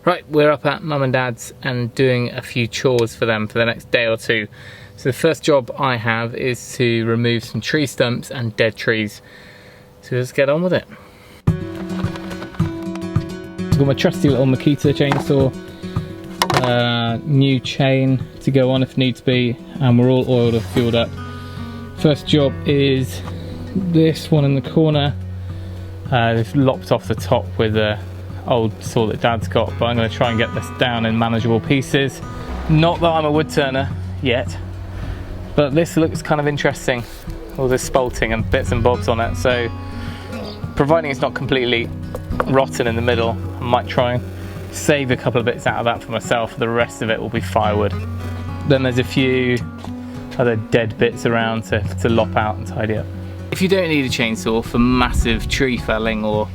Right, we're up at Mum and Dad's and doing a few chores for them for the next day or two. So the first job I have is to remove some tree stumps and dead trees. So let's get on with it. I've got my trusty little Makita chainsaw, new chain to go on if needs be, and we're all oiled and fueled up. First job is this one in the corner. It's lopped off the top with a old saw that Dad's got, but I'm going to try and get this down in manageable pieces. Not that I'm a wood turner yet, but this looks kind of interesting. All this spalting and bits and bobs on it, so providing it's not completely rotten in the middle, I might try and save a couple of bits out of that for myself. The rest of it will be firewood. Then there's a few other dead bits around to lop out and tidy up. If you don't need a chainsaw for massive tree felling or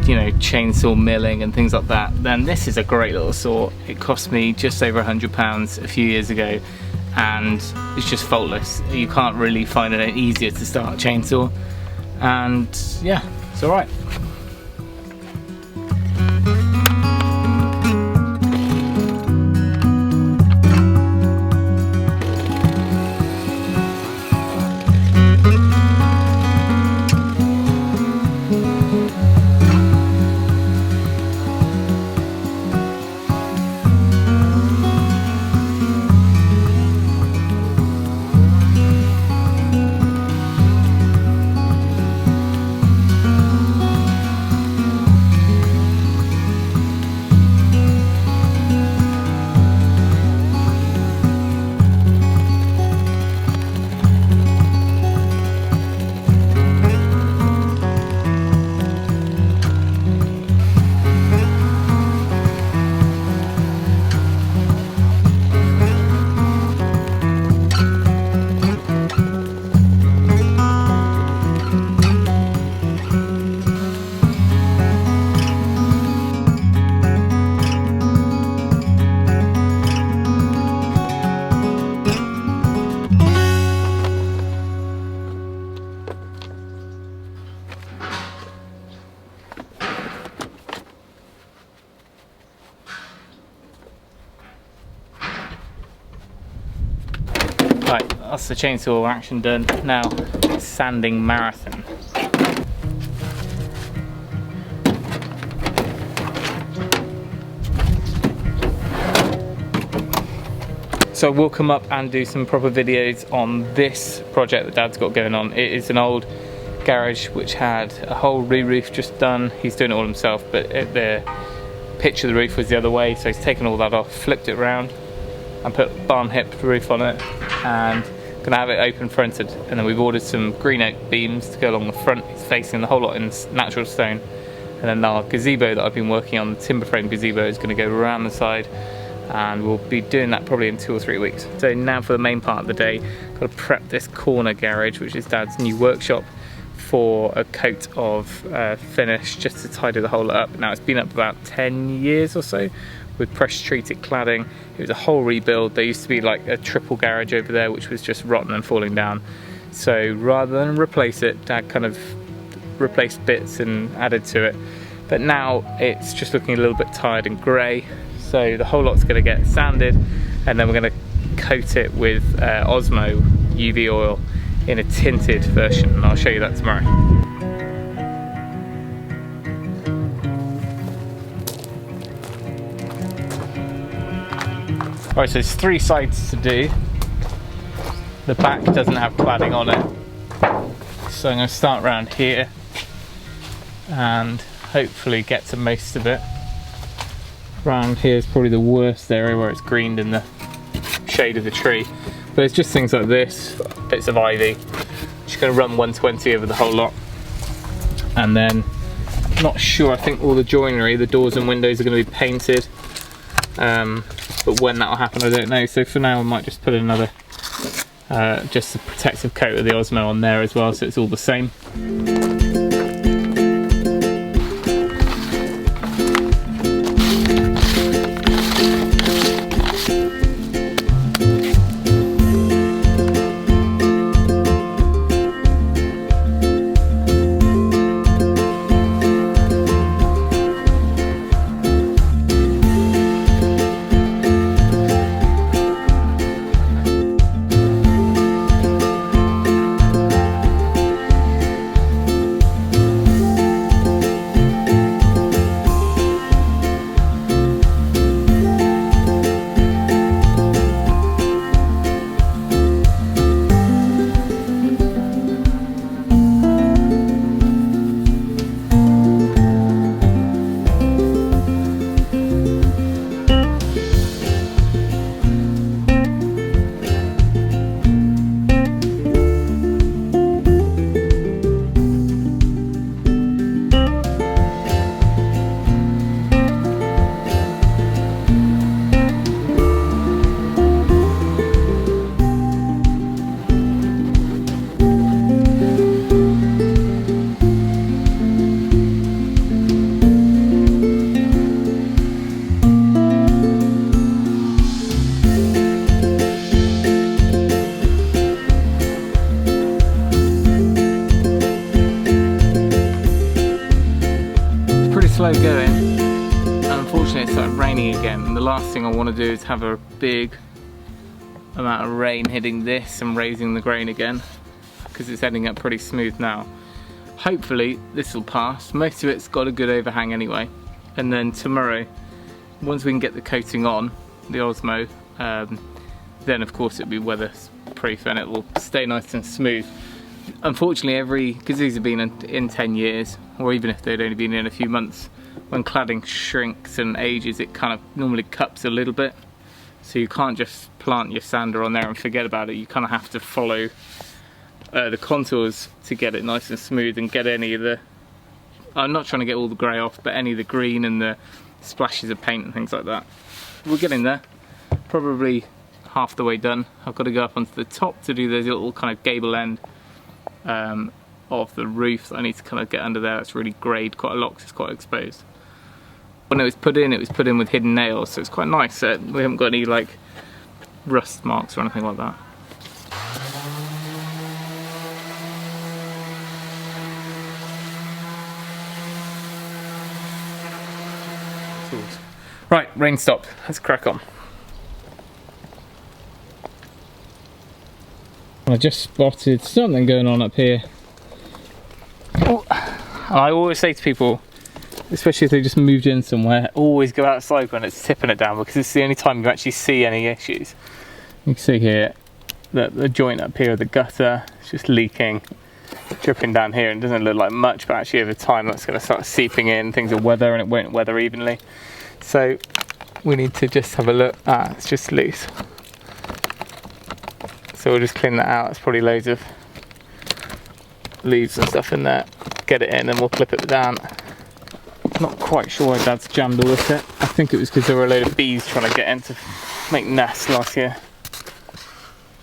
you know, chainsaw milling and things like that, then this is a great little saw. It cost me just over £100 a few years ago, and it's just faultless. You can't really find an easier to start chainsaw, and yeah, it's alright. Right, that's the chainsaw action done. Now, sanding marathon. So we'll come up and do some proper videos on this project that Dad's got going on. It is an old garage which had a whole re-roof just done. He's doing it all himself, but the pitch of the roof was the other way, so he's taken all that off, flipped it around, and put barn hip roof on it, and gonna have it open fronted. And then we've ordered some green oak beams to go along the front. It's facing the whole lot in natural stone. And then our gazebo that I've been working on, the timber frame gazebo, is gonna go around the side, and we'll be doing that probably in 2 or 3 weeks. So now for the main part of the day, got to prep this corner garage, which is Dad's new workshop, for a coat of finish, just to tidy the whole up. Now it's been up about 10 years or so with pressure treated cladding. It was a whole rebuild. There used to be like a triple garage over there which was just rotten and falling down. So rather than replace it, Dad kind of replaced bits and added to it. But now it's just looking a little bit tired and grey. So the whole lot's going to get sanded, and then we're going to coat it with Osmo UV oil in a tinted version, and I'll show you that tomorrow. Right, so there's 3 sides to do. The back doesn't have cladding on it, so I'm going to start around here and hopefully get to most of it. Round here is probably the worst area where it's greened in the shade of the tree. But it's just things like this, bits of ivy. Just going to run 120 over the whole lot. And then, not sure, I think all the joinery, the doors and windows are going to be painted. But when that will happen, I don't know. So for now, I might just put another, just a protective coat of the Osmo on there as well, so it's all the same. slow going, and unfortunately it started raining again, and the last thing I want to do is have a big amount of rain hitting this and raising the grain again, because it's ending up pretty smooth now. Hopefully this will pass. Most of it's got a good overhang anyway, and then tomorrow, once we can get the coating on, the Osmo, then of course it'll be weatherproof and it will stay nice and smooth. Unfortunately, because these have been in 10 years, or even if they'd only been in a few months, when cladding shrinks and ages, it kind of normally cups a little bit. So you can't just plant your sander on there and forget about it. You kind of have to follow the contours to get it nice and smooth and get any of the, I'm not trying to get all the grey off, but any of the green and the splashes of paint and things like that. We're getting there, probably half the way done. I've got to go up onto the top to do those little kind of gable end of the roof that I need to kind of get under there. It's really greyed quite a lot because it's quite exposed. When it was put in with hidden nails, so it's quite nice. We haven't got any like rust marks or anything like that. Right, rain stopped. Let's crack on. I just spotted something going on up here. Oh, I always say to people, especially if they just moved in somewhere, always go outside when it's tipping it down, because it's the only time you actually see any issues. You can see here that the joint up here of the gutter is just leaking, dripping down here, and it doesn't look like much, but actually over time that's going to start seeping in. Things will weather and it won't weather evenly. So we need to just have a look. It's just loose. So we'll just clean that out. It's probably loads of leaves and stuff in there. Get it in and we'll clip it down. Not quite sure why Dad's jammed all this in. I think it was because there were a load of bees trying to get in to make nests last year.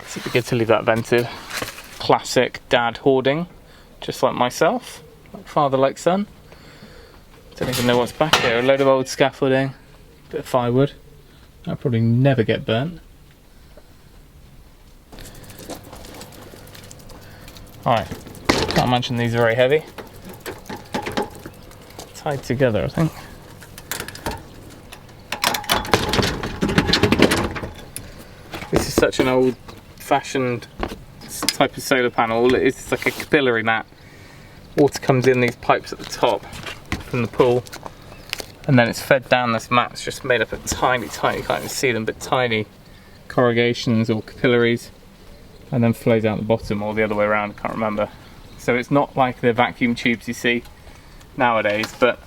So it'd be good to leave that vented. Classic Dad hoarding, just like myself. Like father, like son. Don't even know what's back here. A load of old scaffolding, bit of firewood. That'll probably never get burnt. Alright, can't imagine these are very heavy. Tied together, I think. This is such an old-fashioned type of solar panel. It's like a capillary mat. Water comes in these pipes at the top from the pool, and then it's fed down this mat. It's just made up of tiny, you can't even see them, but tiny corrugations or capillaries, and then flows out the bottom, or the other way around, I can't remember. So it's not like the vacuum tubes you see nowadays, but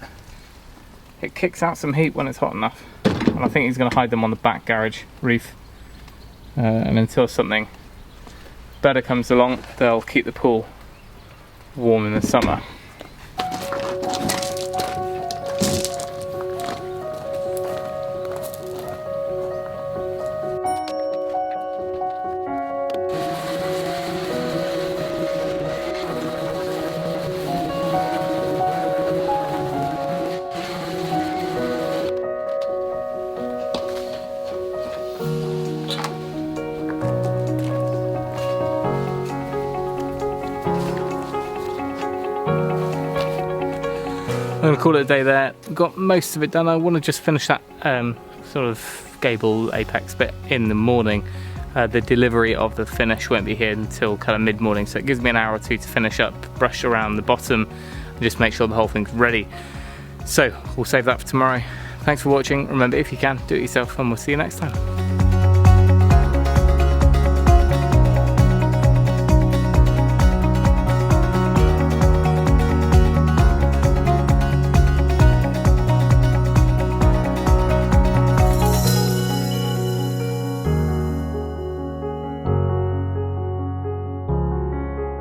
it kicks out some heat when it's hot enough. And I think he's going to hide them on the back garage roof, and until something better comes along, they'll keep the pool warm in the summer. I'm going to call it a day there. Got most of it done. I want to just finish that sort of gable apex bit in the morning. The delivery of the finish won't be here until kind of mid-morning, so it gives me an hour or two to finish up, brush around the bottom, and just make sure the whole thing's ready. So we'll save that for tomorrow. Thanks for watching. Remember, if you can, do it yourself, and we'll see you next time.